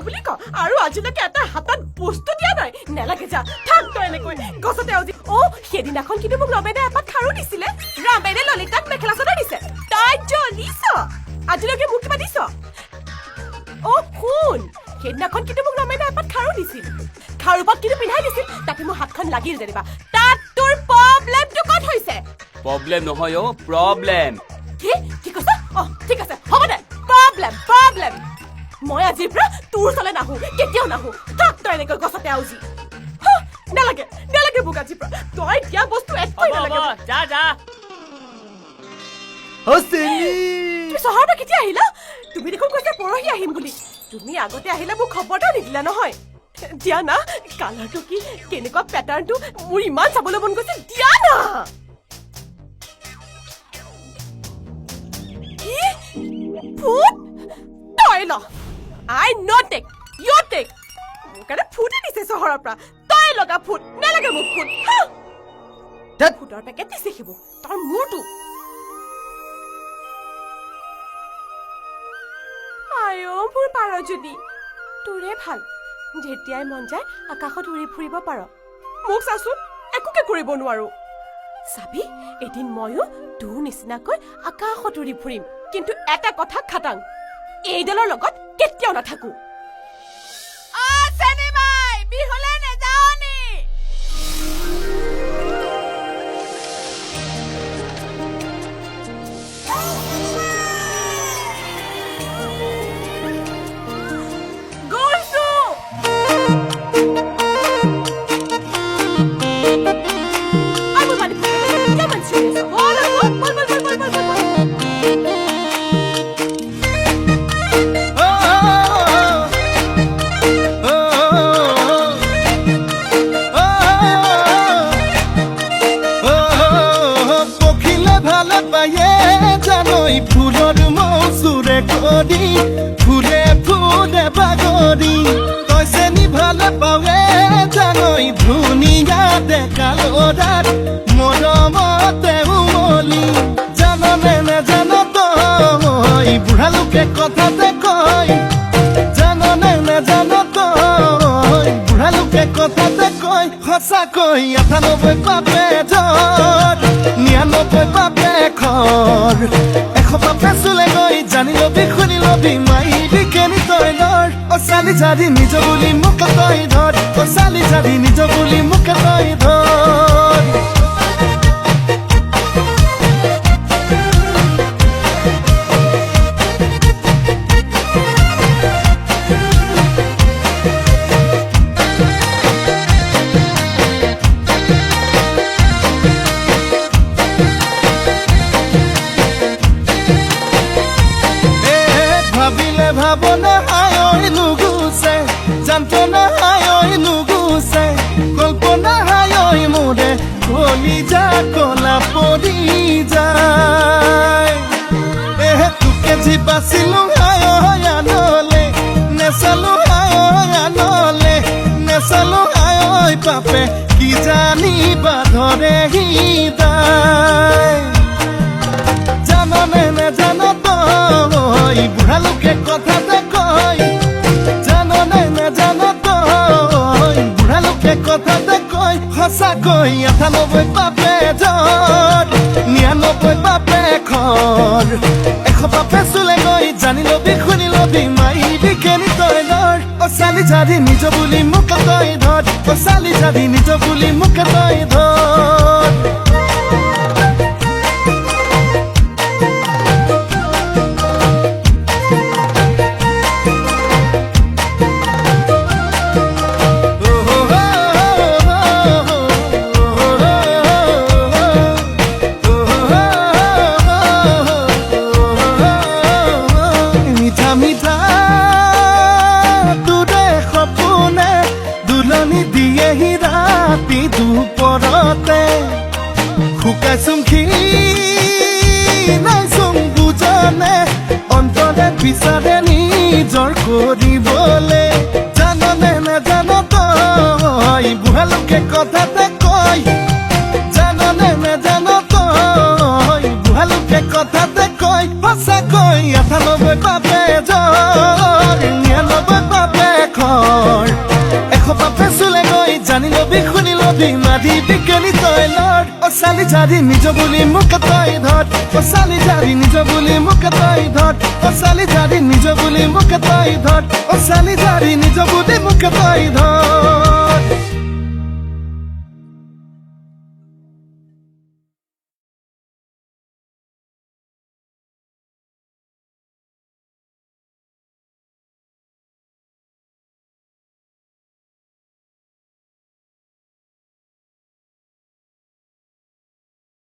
বুলি ক আৰু আজিলৈকে এটা হাতত বস্তু দিয়া নাই নেলাগে যা থাক তই এনেকৈ গছতে আজি সেইদিনাখন কিন্তু মোক ৰমেনে এপাত খাৰু দিছিলে ৰমেনে ললিতাক মেখেলা চাদৰ দিছে তাই জ্বলিছ আজিলৈকে মোক কিবা দিছ শুন সেইদিনাখন কিন্তু মোক ৰমেনে এপাত খাৰু দিছিল খাৰু পাত কিন্তু পিন্ধাই দিছিল তাতে মোৰ হাতখন লাগিল যেনিবা তাত তোৰ প্ৰব্লেমটো ক'ত হৈছে প্ৰব্লেম নহয় প্ৰব্লেম কি কৈছ ঠিক আছে হ'ব দে প্ৰব্লেম মই আজিৰ পৰা তোৰ চলে নাহো কেতিয়াও নাহো থাক তই এনেকৈ গছতে আউজি নালাগে মোক আজিৰ পৰা তই দিয়া বস্তু একোৱেই নালাগে যা তুমি চহৰৰ পৰা কেতিয়া আহিলা তুমি দেখোন কৈছা পৰহি আহিম বুলি তুমি আগতে আহিলে মোক খবৰটা নিদিলা নহয় দিয়া না কালাৰটো কি কেনেকুৱা পেটাৰ্ণটো মোৰ ইমান চাবলৈ মন গৈছে দিয়া না ফুট তই ল I not take you take মোক কাৰণে ফুটি দিছে চহৰৰ পৰা তই লগা ফুট নালাগে মোক ফুট ফুটৰ পেকেট দিছে শিব তাৰ মূৰটো মোৰ পাৰ যদি তোৰে ভাল যেতিয়াই মন যায় আকাশত উৰি ফুৰিব পাৰ মোক চাচোন একোকে কৰিব নোৱাৰো চাবি এদিন ময়ো তোৰ নিচিনাকৈ আকাশত উৰি ফুৰিম কিন্তু এটা কথা খাটাং এইডালৰ লগত কেতিয়াও নাথাকো বিহলে নেযাওনি ফুলে ফুলে বাগৰি তই চেনি ভালে পাৱে জানৈ ধুনীয়া ডেকালৰাত মৰমতে উমলি জাননে নেজান তই বুঢ়া লোকে কথাতে কয় জাননে নেজান তই বুঢ়া লোকে কথাতে কয় সঁচাকৈ ৯৮ পাপে জ্বৰ ৯৯ পাপে খৰ ১০০ পাপে চুলে গৈ জানি লবি শুনি লবি মাইবি কেনি তই ধৰ চালি জাৰি নিজ বুলি মোক তই ধৰ চালি জাৰি নিজ বুলি মোক তই ধৰ ভাবনা হায় নুগুছে যন্ত্ৰণা হায় নুগুছে কল্পনা হায় মোৰে কলিজা কলা পৰি যায় তোকে যি বাচিলো হায় আনলে নেচালো হায় আনলে নেচালো হায় পাপে কি জানিবা ধৰে হৃদয় জাননে নেজান তই বুঢ়া লোকে কথাতে কয় জাননে নেজান তই বুঢ়া লোকে কথাতে কয় সঁচাকৈ ৯৮ পাপে জ্বৰ ৯৯ পাপে খৰ ১০০ পাপে চুলে গৈ জানি লবি শুনি লবি মাইবি কেনি তই ধৰ চালি জাৰি নিজ বুলি মোক তই ধৰ চালি জাৰি নিজ বুলি মোক তই ধৰ দুপৰতে শুকাইছোং নাইছোং বুজনে অন্তৰে বিচাৰে নিজৰ কৰিবলে জাননে নেজান তই বুঢ়া লোকে কথাতে কয় জাননে নেজান তই বুঢ়া লোকে কথাতে কয় সঁচাকৈ ৯৮ পাপে জ্বৰ ৯৯ পাপে জানি লবি শুনি লবি মাদি বিজ্ঞানী তই লৰ্ড অ চালি জাৰি নিজ বুলি মোক তই ধৰ অ চালি জাৰি নিজ বুলি মোক তই ধৰ অ চালি জাৰি নিজ বুলি মোক তই ধৰ অ চালি জাৰি নিজ বুলি মোক তই ধৰ